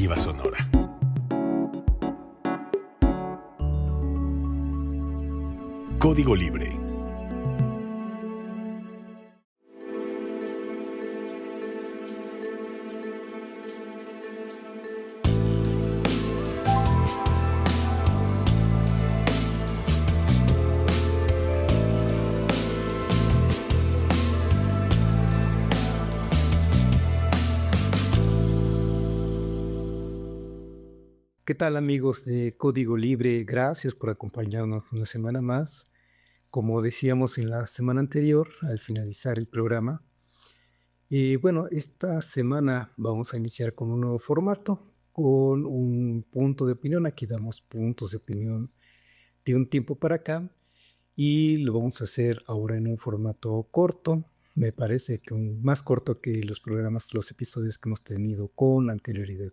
Alternativa Sonora. Código Libre. ¿Qué tal amigos de Código Libre? Gracias por acompañarnos una semana más. Como decíamos en la semana anterior, al finalizar el programa, bueno, esta semana vamos a iniciar con un nuevo formato, con un punto de opinión. Aquí damos puntos de opinión de un tiempo para acá y lo vamos a hacer ahora en un formato corto. Me parece que más corto que los programas, los episodios que hemos tenido con anterioridad.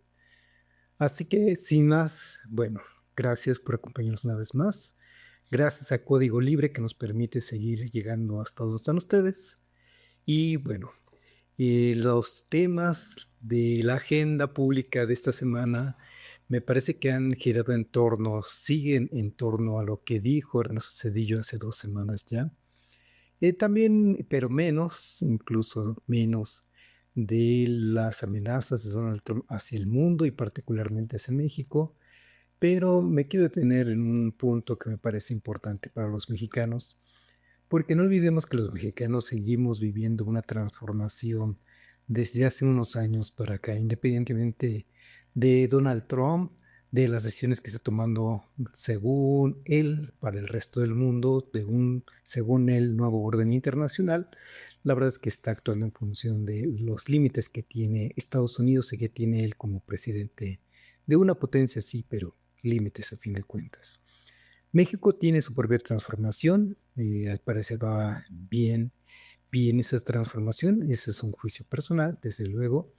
Así que sin más, bueno, gracias por acompañarnos una vez más. Gracias a Código Libre que nos permite seguir llegando hasta donde están ustedes. Y bueno, los temas de la agenda pública de esta semana me parece que han girado siguen en torno a lo que dijo Ernesto Zedillo hace 2 semanas ya. También, pero menos, incluso menos, de las amenazas de Donald Trump hacia el mundo y particularmente hacia México. Pero me quiero detener en un punto que me parece importante para los mexicanos, porque no olvidemos que los mexicanos seguimos viviendo una transformación desde hace unos años para acá, independientemente de Donald Trump, de las decisiones que está tomando según él para el resto del mundo, según el nuevo orden internacional. La verdad es que está actuando en función de los límites que tiene Estados Unidos y que tiene él como presidente de una potencia, sí, pero límites a fin de cuentas. México tiene su propia transformación, al parecer va bien esa transformación, ese es un juicio personal, desde luego,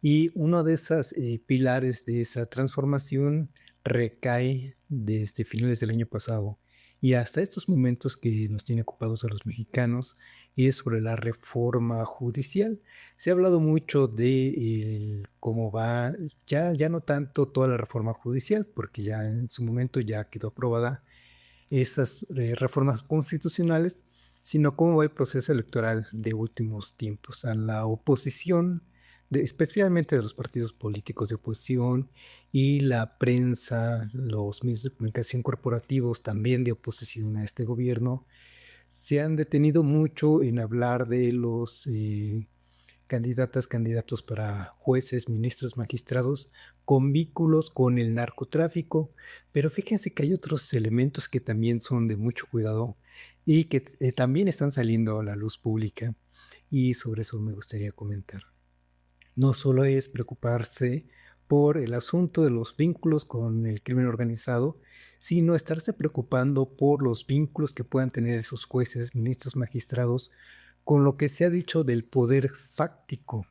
y uno de esos pilares de esa transformación recae desde finales del año pasado y hasta estos momentos que nos tiene ocupados a los mexicanos, y es sobre la reforma judicial. Se ha hablado mucho de cómo va, ya no tanto toda la reforma judicial, porque ya en su momento ya quedó aprobada esas reformas constitucionales, sino cómo va el proceso electoral de últimos tiempos. A la oposición, especialmente de los partidos políticos de oposición y la prensa, los medios de comunicación corporativos también de oposición a este gobierno, se han detenido mucho en hablar de los candidatos para jueces, ministros, magistrados, con vínculos con el narcotráfico, pero fíjense que hay otros elementos que también son de mucho cuidado y que también están saliendo a la luz pública, y sobre eso me gustaría comentar. No solo es preocuparse por el asunto de los vínculos con el crimen organizado, sino estarse preocupando por los vínculos que puedan tener esos jueces, ministros, magistrados, con lo que se ha dicho del poder fáctico.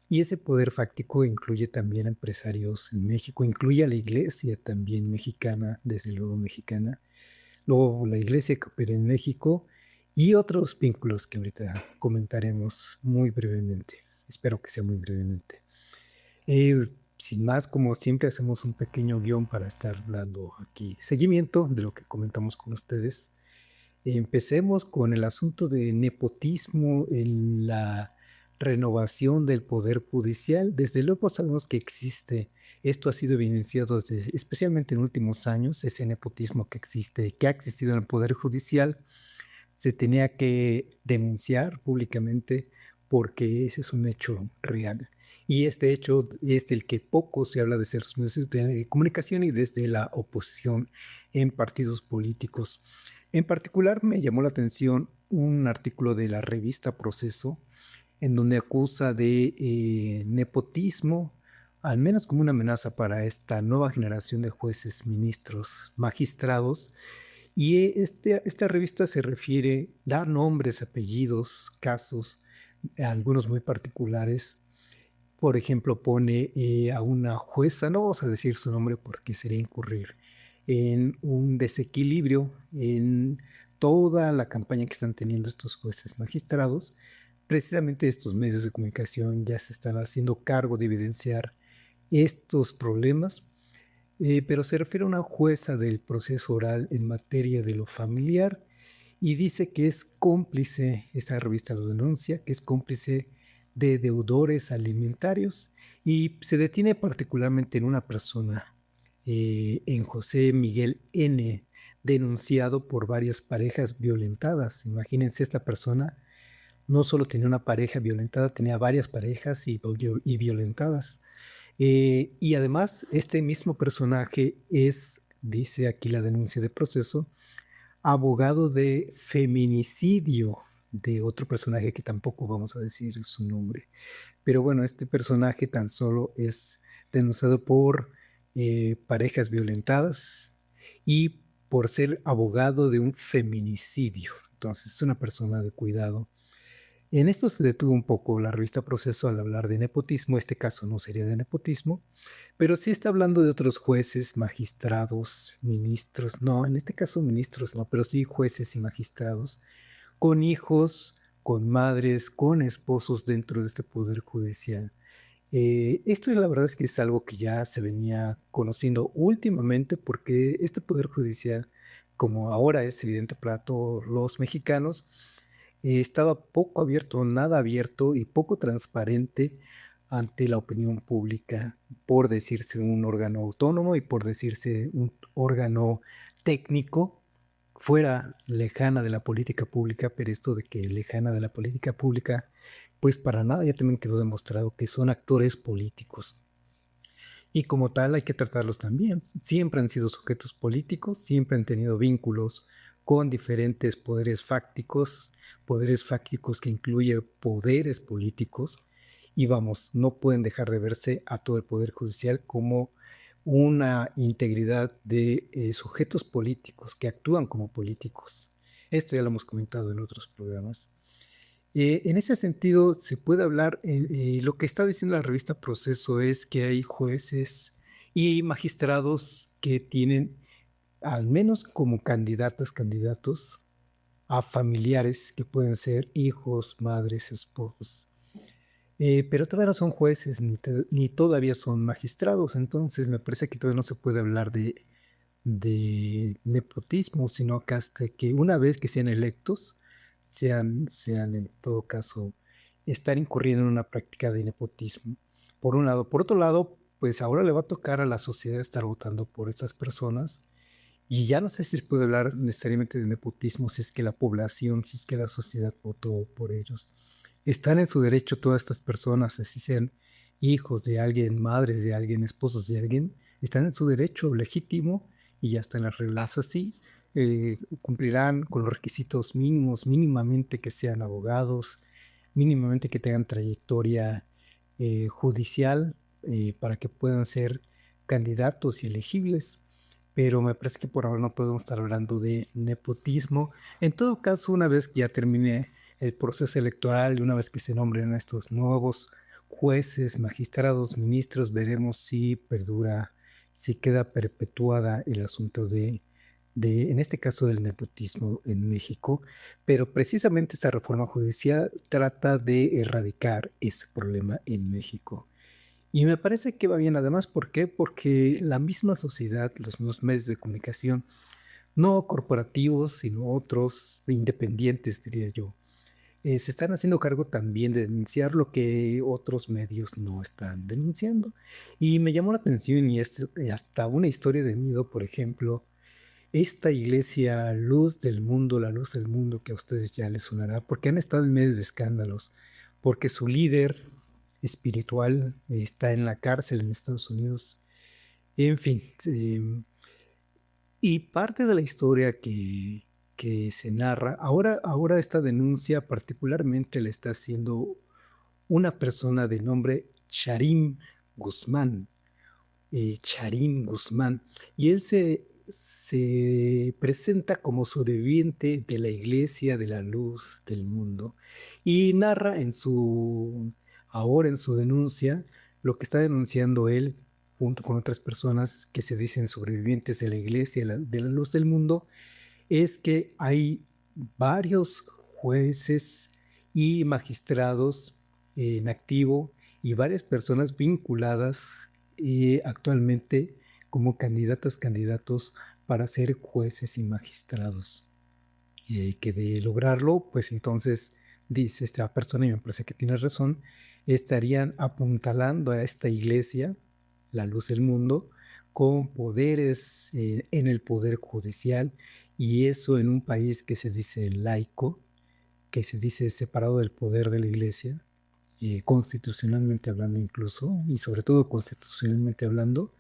Y ese poder fáctico incluye también a empresarios en México, incluye a la iglesia también mexicana, desde luego mexicana, luego la iglesia que opera en México y otros vínculos que ahorita comentaremos muy brevemente. Espero que sea muy brevemente. Sin más, como siempre, hacemos un pequeño guión para estar dando aquí seguimiento de lo que comentamos con ustedes. Empecemos con el asunto de nepotismo en la renovación del Poder Judicial. Desde luego sabemos que existe, esto ha sido evidenciado especialmente en últimos años, ese nepotismo que existe, que ha existido en el Poder Judicial, se tenía que denunciar públicamente porque ese es un hecho real. Y este hecho es del que poco se habla desde los medios de comunicación y desde la oposición en partidos políticos. En particular me llamó la atención un artículo de la revista Proceso en donde acusa de nepotismo, al menos como una amenaza para esta nueva generación de jueces, ministros, magistrados. Y esta revista se refiere, da nombres, apellidos, casos, algunos muy particulares. Por ejemplo, pone a una jueza, no vamos a decir su nombre porque sería incurrir en un desequilibrio en toda la campaña que están teniendo estos jueces magistrados. Precisamente estos medios de comunicación ya se están haciendo cargo de evidenciar estos problemas, pero se refiere a una jueza del proceso oral en materia de lo familiar y dice que es cómplice, esta revista lo denuncia, que es cómplice de deudores alimentarios y se detiene particularmente en una persona, en José Miguel N., denunciado por varias parejas violentadas. Imagínense, esta persona no solo tenía una pareja violentada, tenía varias parejas y violentadas. Y además, este mismo personaje es, dice aquí la denuncia de proceso, abogado de feminicidio de otro personaje que tampoco vamos a decir su nombre. Pero bueno, este personaje tan solo es denunciado por parejas violentadas y por ser abogado de un feminicidio. Entonces es una persona de cuidado. En esto se detuvo un poco la revista Proceso al hablar de nepotismo. Este caso no sería de nepotismo, pero sí está hablando de otros jueces, magistrados, ministros. No, en este caso ministros no, pero sí jueces y magistrados con hijos, con madres, con esposos dentro de este poder judicial. Esto la verdad es que es algo que ya se venía conociendo últimamente porque este poder judicial, como ahora es evidente para todos los mexicanos, estaba poco abierto, nada abierto y poco transparente ante la opinión pública, por decirse un órgano autónomo y por decirse un órgano técnico fuera lejana de la política pública, pero esto de que lejana de la política pública, pues para nada, ya también quedó demostrado que son actores políticos. Y como tal hay que tratarlos también. Siempre han sido sujetos políticos, siempre han tenido vínculos con diferentes poderes fácticos que incluyen poderes políticos. Y vamos, no pueden dejar de verse a todo el Poder Judicial como una integridad de sujetos políticos que actúan como políticos. Esto ya lo hemos comentado en otros programas. En ese sentido, se puede hablar, lo que está diciendo la revista Proceso es que hay jueces y magistrados que tienen, al menos como candidatos, a familiares que pueden ser hijos, madres, esposos. Pero todavía no son jueces ni todavía son magistrados, entonces me parece que todavía no se puede hablar de nepotismo, sino que hasta que una vez que sean electos, sean en todo caso, estar incurriendo en una práctica de nepotismo. Por un lado. Por otro lado, pues ahora le va a tocar a la sociedad estar votando por estas personas. Y ya no sé si se puede hablar necesariamente de nepotismo, si es que la población, si es que la sociedad votó por ellos. Están en su derecho todas estas personas, así sean hijos de alguien, madres de alguien, esposos de alguien, están en su derecho legítimo y ya están las reglas así. Cumplirán con los requisitos mínimos, mínimamente que sean abogados, mínimamente que tengan trayectoria judicial para que puedan ser candidatos y elegibles. Pero me parece que por ahora no podemos estar hablando de nepotismo. En todo caso, una vez que ya termine el proceso electoral y una vez que se nombren a estos nuevos jueces, magistrados, ministros, veremos si perdura, si queda perpetuada el asunto en este caso del nepotismo en México, pero precisamente esta reforma judicial trata de erradicar ese problema en México. Y me parece que va bien además, ¿por qué? Porque la misma sociedad, los mismos medios de comunicación, no corporativos, sino otros independientes, diría yo, se están haciendo cargo también de denunciar lo que otros medios no están denunciando. Y me llamó la atención y hasta una historia de miedo, por ejemplo, esta iglesia Luz del Mundo, la Luz del Mundo, que a ustedes ya les sonará, porque han estado en medio de escándalos, porque su líder espiritual está en la cárcel en Estados Unidos. En fin, y parte de la historia que se narra, ahora esta denuncia particularmente la está haciendo una persona de nombre Charim Guzmán. Charim Guzmán, y él se presenta como sobreviviente de la Iglesia de la Luz del Mundo y narra ahora en su denuncia, lo que está denunciando él junto con otras personas que se dicen sobrevivientes de la Iglesia de la Luz del Mundo, es que hay varios jueces y magistrados en activo y varias personas vinculadas actualmente como candidatos para ser jueces y magistrados. Que de lograrlo, pues entonces dice esta persona, y me parece que tiene razón, estarían apuntalando a esta iglesia, la luz del mundo, con poderes en el poder judicial, y eso en un país que se dice laico, que se dice separado del poder de la iglesia, constitucionalmente hablando incluso, y sobre todo constitucionalmente hablando,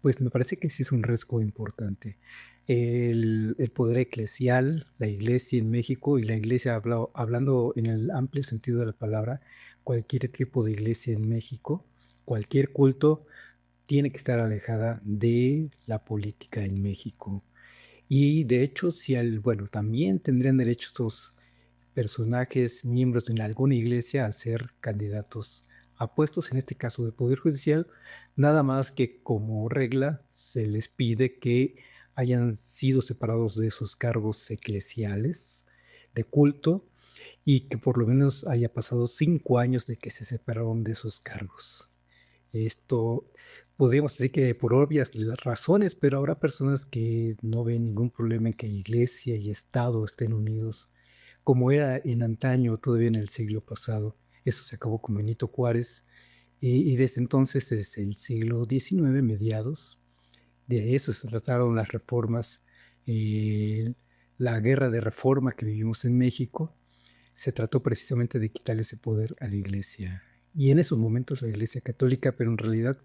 pues me parece que sí es un riesgo importante. El poder eclesial, la iglesia en México, y la iglesia hablando en el amplio sentido de la palabra, cualquier tipo de iglesia en México, cualquier culto, tiene que estar alejada de la política en México. Y de hecho, bueno, también tendrían derecho estos personajes, miembros de alguna iglesia, a ser candidatos a puestos, en este caso del Poder Judicial, nada más que como regla se les pide que hayan sido separados de sus cargos eclesiales de culto y que por lo menos haya pasado 5 años de que se separaron de sus cargos. Esto podríamos decir que por obvias razones, pero habrá personas que no ven ningún problema en que iglesia y Estado estén unidos, como era en antaño, todavía en el siglo pasado. Eso se acabó con Benito Juárez y desde entonces, desde el siglo XIX, mediados, de eso se trataron las reformas, eh, la guerra de reforma que vivimos en México, se trató precisamente de quitarle ese poder a la iglesia. Y en esos momentos la iglesia católica, pero en realidad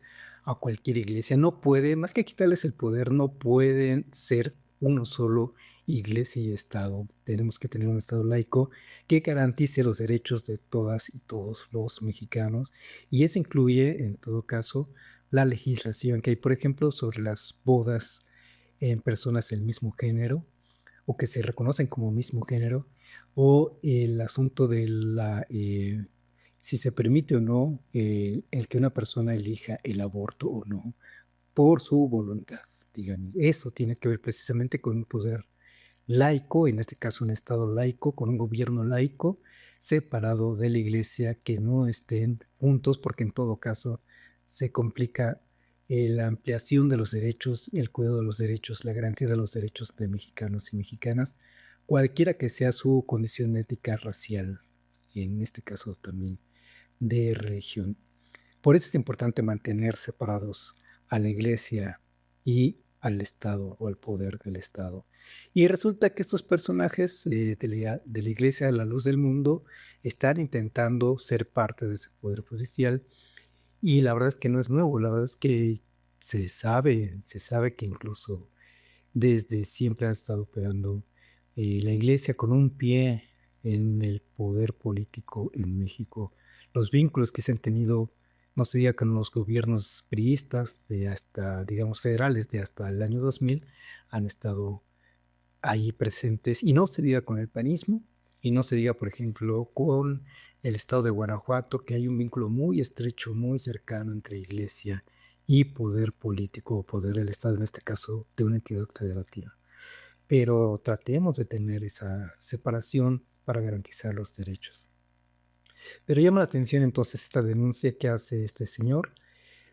a cualquier iglesia, no puede, más que quitarles el poder, no pueden ser uno solo iglesia y Estado. Tenemos que tener un Estado laico que garantice los derechos de todas y todos los mexicanos. Y eso incluye, en todo caso, la legislación que hay, por ejemplo, sobre las bodas en personas del mismo género o que se reconocen como mismo género, o el asunto de si se permite o no el que una persona elija el aborto o no por su voluntad, digamos. Eso tiene que ver precisamente con un poder laico, en este caso un Estado laico, con un gobierno laico, separado de la iglesia, que no estén juntos, porque en todo caso se complica la ampliación de los derechos, el cuidado de los derechos, la garantía de los derechos de mexicanos y mexicanas, cualquiera que sea su condición ética racial, y en este caso también de religión. Por eso es importante mantener separados a la iglesia y al Estado o al poder del Estado. Y resulta que estos personajes de la iglesia de la luz del mundo están intentando ser parte de ese poder judicial y la verdad es que no es nuevo, la verdad es que se sabe que incluso desde siempre ha estado operando la iglesia con un pie en el poder político en México. Los vínculos que se han tenido, no se diga con los gobiernos priistas de hasta, digamos, federales de hasta el año 2000, han estado ahí presentes, y no se diga con el panismo, y no se diga, por ejemplo, con el estado de Guanajuato, que hay un vínculo muy estrecho, muy cercano entre iglesia y poder político, o poder del Estado, en este caso, de una entidad federativa. Pero tratemos de tener esa separación para garantizar los derechos. Pero llama la atención entonces esta denuncia que hace este señor,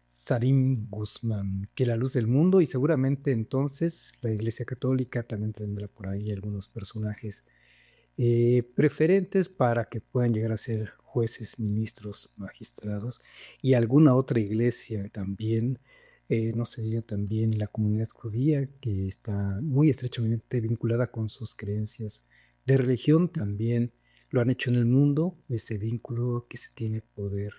Sarim Guzmán, que la luz del mundo, y seguramente entonces la Iglesia Católica también tendrá por ahí algunos personajes preferentes para que puedan llegar a ser jueces, ministros, magistrados, y alguna otra iglesia también, no se diga también la comunidad judía, que está muy estrechamente vinculada con sus creencias de religión, también lo han hecho en el mundo, ese vínculo que se tiene poder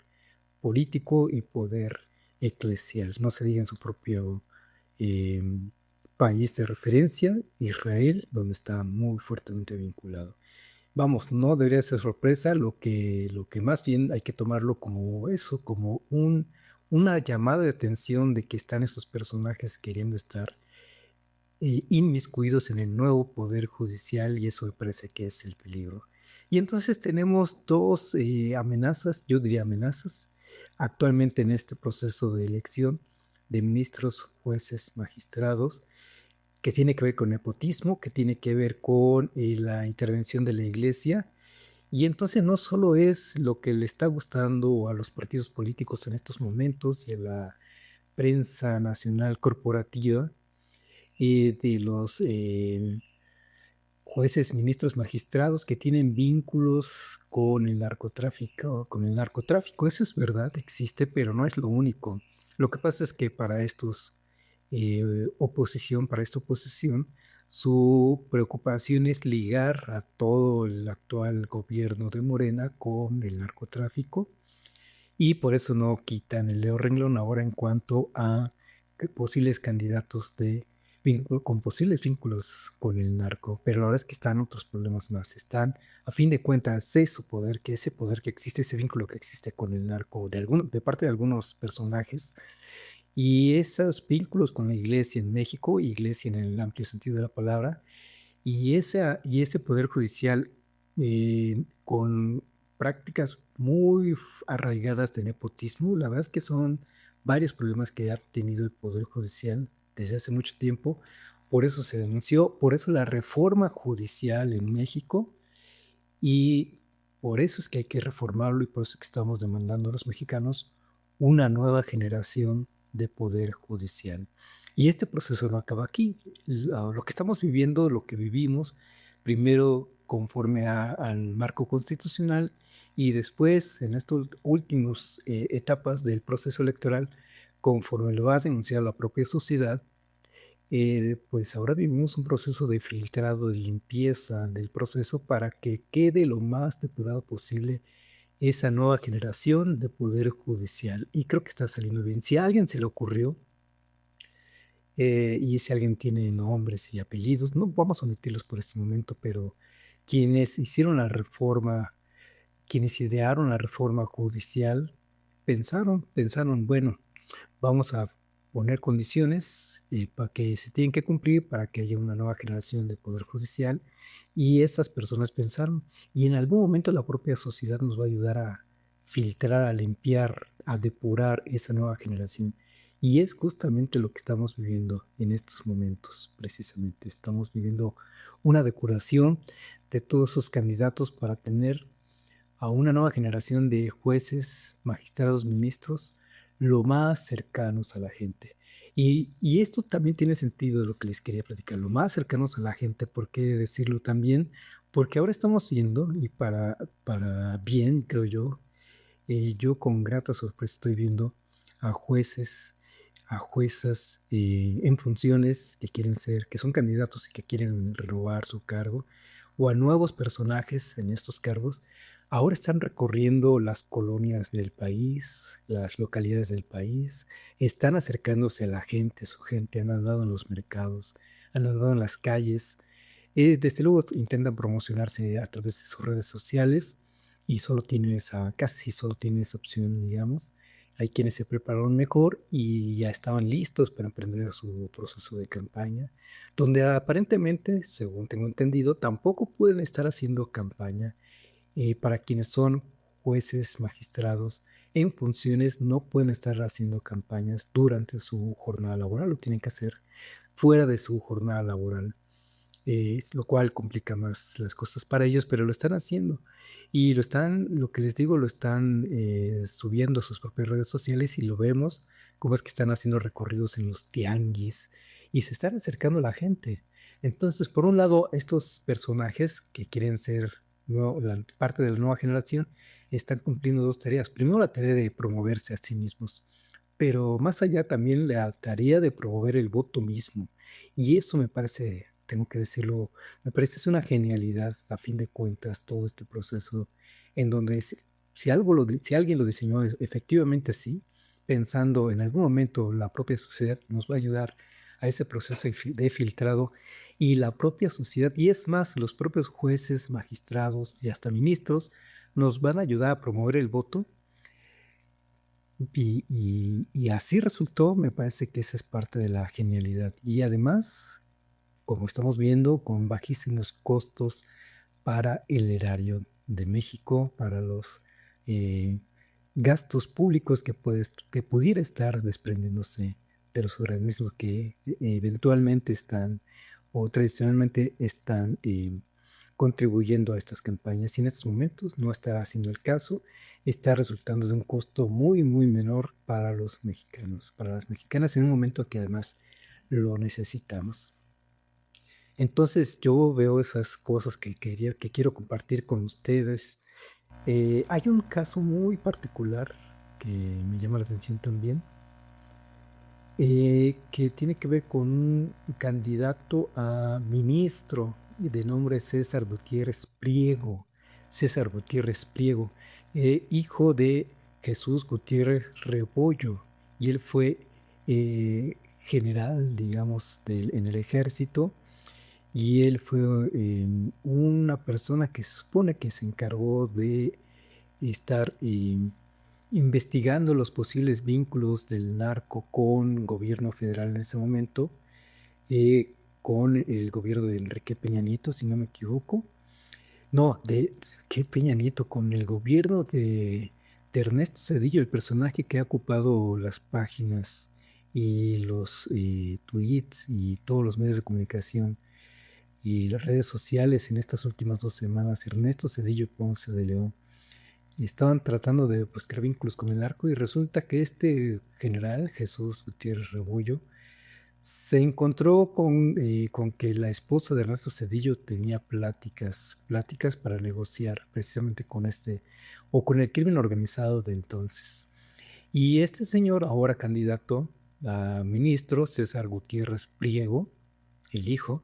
político y poder eclesial, no se diga en su propio eh, país de referencia, Israel, donde está muy fuertemente vinculado. Vamos, no debería ser sorpresa, lo que más bien hay que tomarlo como eso, como una llamada de atención de que están esos personajes queriendo estar inmiscuidos en el nuevo poder judicial, y eso me parece que es el peligro. Y entonces tenemos dos amenazas, yo diría amenazas, actualmente en este proceso de elección de ministros, jueces, magistrados, que tiene que ver con nepotismo, que tiene que ver con la intervención de la iglesia. Y entonces no solo es lo que le está gustando a los partidos políticos en estos momentos y a la prensa nacional corporativa de los jueces, ministros, magistrados que tienen vínculos con el narcotráfico. Eso es verdad, existe, pero no es lo único. Lo que pasa es que para para esta oposición, su preocupación es ligar a todo el actual gobierno de Morena con el narcotráfico y por eso no quitan el dedo renglón ahora en cuanto a posibles candidatos con posibles vínculos con el narco, pero la verdad es que están otros problemas más. Están, a fin de cuentas, ese poder que existe, ese vínculo que existe con el narco de parte de algunos personajes, y esos vínculos con la iglesia en México, iglesia en el amplio sentido de la palabra, y ese poder judicial con prácticas muy arraigadas de nepotismo. La verdad es que son varios problemas que ha tenido el poder judicial desde hace mucho tiempo. Por eso se denunció, por eso la reforma judicial en México, y por eso es que hay que reformarlo, y por eso es que estamos demandando a los mexicanos una nueva generación de poder judicial. Y este proceso no acaba aquí. Lo que estamos viviendo, lo que vivimos, primero conforme al marco constitucional y después en estas últimas etapas del proceso electoral, conforme lo ha denunciado la propia sociedad, pues ahora vivimos un proceso de filtrado, de limpieza del proceso para que quede lo más depurado posible esa nueva generación de poder judicial. Y creo que está saliendo bien. Si a alguien se le ocurrió, y si alguien tiene nombres y apellidos, no vamos a omitirlos por este momento, pero quienes hicieron la reforma, quienes idearon la reforma judicial, pensaron, bueno, vamos a poner condiciones para que se tienen que cumplir para que haya una nueva generación de poder judicial, y estas personas pensaron, y en algún momento la propia sociedad nos va a ayudar a filtrar, a limpiar, a depurar esa nueva generación. Y es justamente lo que estamos viviendo en estos momentos, precisamente. Estamos viviendo una depuración de todos esos candidatos para tener a una nueva generación de jueces, magistrados, ministros, lo más cercanos a la gente. Y esto también tiene sentido de lo que les quería platicar, lo más cercanos a la gente. ¿Por qué decirlo también? Porque ahora estamos viendo, y para bien, creo yo con grata sorpresa estoy viendo a jueces, a juezas en funciones que son candidatos y que quieren renovar su cargo, o a nuevos personajes en estos cargos. Ahora están recorriendo las colonias del país, las localidades del país, están acercándose a la gente, su gente, han andado en los mercados, han andado en las calles. Desde luego intentan promocionarse a través de sus redes sociales y casi solo tienen esa opción, digamos. Hay quienes se prepararon mejor y ya estaban listos para emprender su proceso de campaña, donde aparentemente, según tengo entendido, tampoco pueden estar haciendo campaña. Para quienes son jueces, magistrados en funciones, no pueden estar haciendo campañas durante su jornada laboral, lo tienen que hacer fuera de su jornada laboral, lo cual complica más las cosas para ellos, pero lo están haciendo. Y lo que les digo, lo están subiendo a sus propias redes sociales, y lo vemos como es que están haciendo recorridos en los tianguis y se están acercando a la gente. Entonces, por un lado, estos personajes que quieren ser parte de la nueva generación están cumpliendo dos tareas. Primero, la tarea de promoverse a sí mismos, pero más allá también la tarea de promover el voto mismo. Y eso me parece, tengo que decirlo, me parece es una genialidad a fin de cuentas todo este proceso en donde si alguien lo diseñó efectivamente así, pensando en algún momento la propia sociedad nos va a ayudar a ese proceso de filtrado, y la propia sociedad, y es más, los propios jueces, magistrados y hasta ministros nos van a ayudar a promover el voto. Y así resultó. Me parece que esa es parte de la genialidad. Y además, como estamos viendo, con bajísimos costos para el erario de México, para los eh, gastos públicos que pudiera estar desprendiéndose de los organismos que eventualmente están o tradicionalmente están contribuyendo a estas campañas. Y en estos momentos no está haciendo el caso, está resultando de un costo muy, muy menor para los mexicanos, para las mexicanas, en un momento que además lo necesitamos. Entonces yo veo esas cosas que quiero compartir con ustedes. Hay un caso muy particular que me llama la atención también, que tiene que ver con un candidato a ministro y de nombre César Gutiérrez Pliego. César Gutiérrez Pliego, hijo de Jesús Gutiérrez Rebollo, y él fue general, digamos, en el ejército, y él fue una persona que se supone que se encargó de estar investigando los posibles vínculos del narco con gobierno federal en ese momento, con el gobierno de Enrique Peña Nieto, si no me equivoco. No, ¿qué Peña Nieto? Con el gobierno de Ernesto Zedillo, el personaje que ha ocupado las páginas y los tweets y todos los medios de comunicación y las redes sociales en estas últimas 2 semanas, Ernesto Zedillo Ponce de León. Y estaban tratando de buscar vínculos con el narco, y resulta que este general, Jesús Gutiérrez Rebollo, se encontró con que la esposa de Ernesto Zedillo tenía pláticas para negociar precisamente con o con el crimen organizado de entonces. Y este señor, ahora candidato a ministro, César Gutiérrez Pliego, el hijo,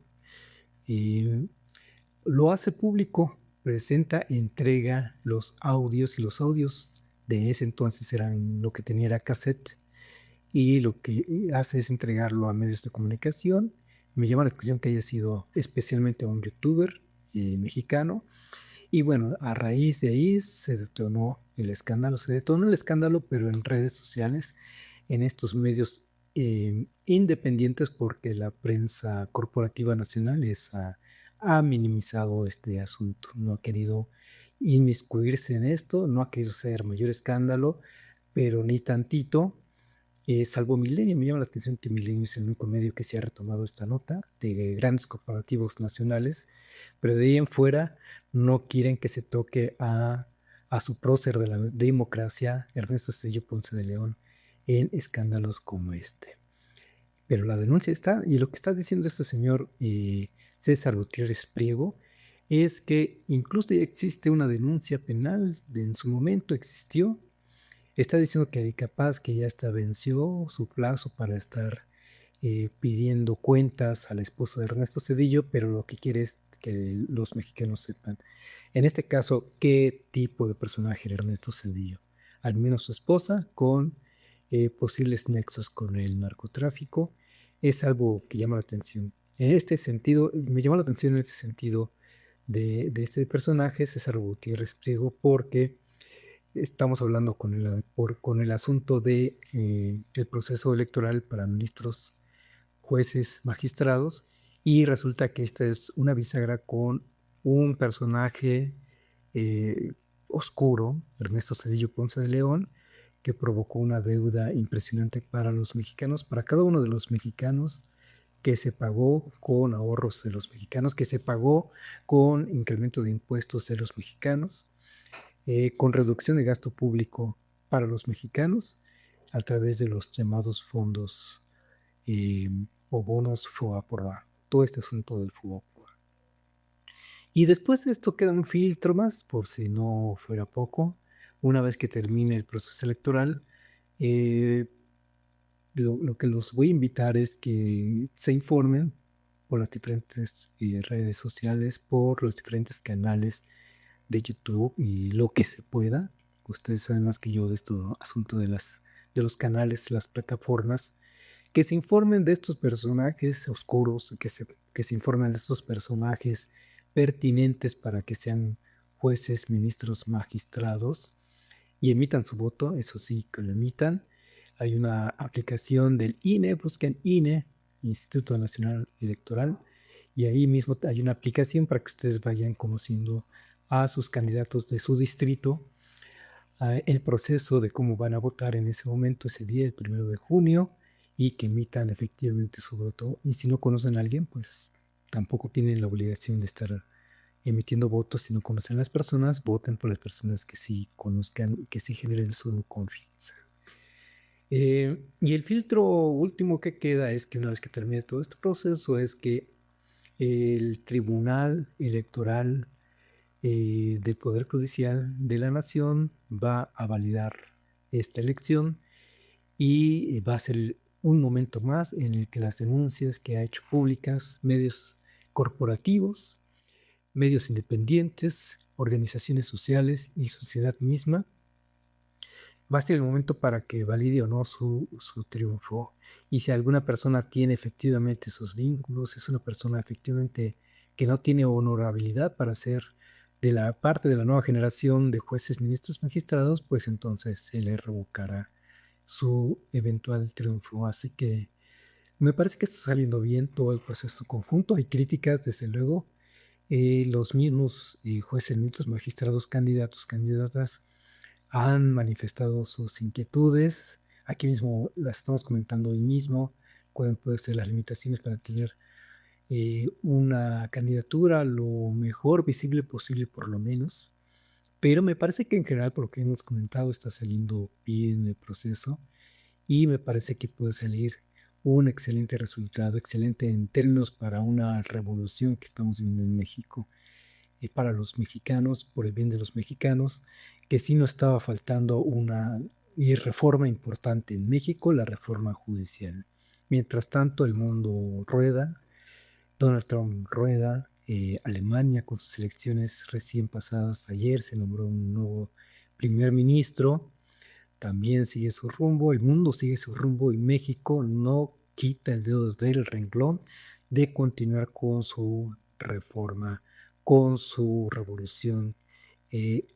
lo hace público, presenta, entrega los audios, y los audios de ese entonces eran lo que tenía era cassette, y lo que hace es entregarlo a medios de comunicación. Me llama la atención que haya sido especialmente a un youtuber mexicano, y bueno, a raíz de ahí se detonó el escándalo, pero en redes sociales, en estos medios independientes, porque la prensa corporativa nacional ha minimizado este asunto, no ha querido inmiscuirse en esto, no ha querido hacer mayor escándalo, pero ni tantito, salvo Milenio. Me llama la atención que Milenio es el único medio que se ha retomado esta nota de grandes corporativos nacionales, pero de ahí en fuera no quieren que se toque a su prócer de la democracia, Ernesto Cedillo Ponce de León, en escándalos como este. Pero la denuncia está, y lo que está diciendo este señor César Gutiérrez Priego es que incluso ya existe una denuncia penal, en su momento existió. Está diciendo que capaz que ya hasta venció su plazo para estar pidiendo cuentas a la esposa de Ernesto Cedillo, pero lo que quiere es que los mexicanos sepan, en este caso, qué tipo de personaje era Ernesto Cedillo. Al menos su esposa, con posibles nexos con el narcotráfico, es algo que llama la atención. En este sentido, me llamó la atención en ese sentido de este personaje, César Gutiérrez Priego, porque estamos hablando con el asunto de el proceso electoral para ministros, jueces, magistrados, y resulta que esta es una bisagra con un personaje eh, oscuro, Ernesto Cedillo Ponce de León, que provocó una deuda impresionante para los mexicanos, para cada uno de los mexicanos, que se pagó con ahorros de los mexicanos, que se pagó con incremento de impuestos de los mexicanos, con reducción de gasto público para los mexicanos a través de los llamados fondos o bonos FOAPROA, todo este asunto del FOAPROA. Y después de esto queda un filtro más, por si no fuera poco. Una vez que termine el proceso electoral, lo que los voy a invitar es que se informen por las diferentes redes sociales, por los diferentes canales de YouTube y lo que se pueda. Ustedes saben más que yo de este asunto de los canales, las plataformas, que se informen de estos personajes oscuros, que se informen de estos personajes pertinentes para que sean jueces, ministros, magistrados, y emitan su voto. Eso sí, que lo emitan. Hay una aplicación del INE, busquen INE, Instituto Nacional Electoral, y ahí mismo hay una aplicación para que ustedes vayan conociendo a sus candidatos de su distrito, el proceso de cómo van a votar en ese momento, ese día, el 1 de junio, y que emitan efectivamente su voto. Y si no conocen a alguien, pues tampoco tienen la obligación de estar emitiendo votos si no conocen a las personas, voten por las personas que sí conozcan y que sí generen su confianza. Y el filtro último que queda es que una vez que termine todo este proceso es que el Tribunal Electoral del Poder Judicial de la Nación va a validar esta elección y va a ser un momento más en el que las denuncias que ha hecho públicas medios corporativos, medios independientes, organizaciones sociales y sociedad misma, va a ser el momento para que valide o no su triunfo. Y si alguna persona tiene efectivamente sus vínculos, es una persona efectivamente que no tiene honorabilidad para ser de la parte de la nueva generación de jueces, ministros, magistrados, pues entonces se le revocará su eventual triunfo. Así que me parece que está saliendo bien todo el proceso conjunto. Hay críticas, desde luego. Los mismos jueces, ministros, magistrados, candidatos, candidatas han manifestado sus inquietudes. Aquí mismo las estamos comentando hoy mismo. Pueden ser las limitaciones para tener una candidatura lo mejor visible posible, por lo menos. Pero me parece que en general, por lo que hemos comentado, está saliendo bien el proceso y me parece que puede salir un excelente resultado, excelente en términos para una revolución que estamos viviendo en México, para los mexicanos, por el bien de los mexicanos, que sí nos estaba faltando una reforma importante en México, la reforma judicial. Mientras tanto, el mundo rueda, Donald Trump rueda, Alemania con sus elecciones recién pasadas, ayer se nombró un nuevo primer ministro, también sigue su rumbo, el mundo sigue su rumbo y México no quita el dedo del renglón de continuar con su reforma, con su revolución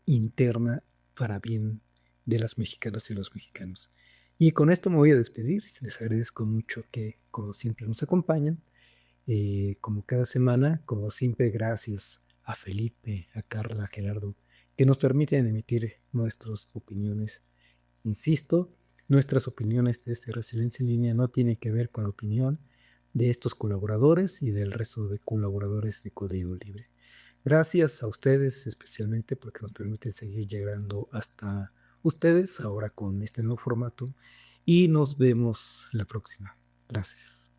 interna para bien de las mexicanas y los mexicanos. Y con esto me voy a despedir. Les agradezco mucho que, como siempre, nos acompañan. Como cada semana, como siempre, gracias a Felipe, a Carla, a Gerardo, que nos permiten emitir nuestras opiniones. Insisto, nuestras opiniones de este Resiliencia en Línea no tienen que ver con la opinión de estos colaboradores y del resto de colaboradores de Código Libre. Gracias a ustedes especialmente porque nos permiten seguir llegando hasta ustedes ahora con este nuevo formato y nos vemos la próxima. Gracias.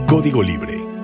Código Libre.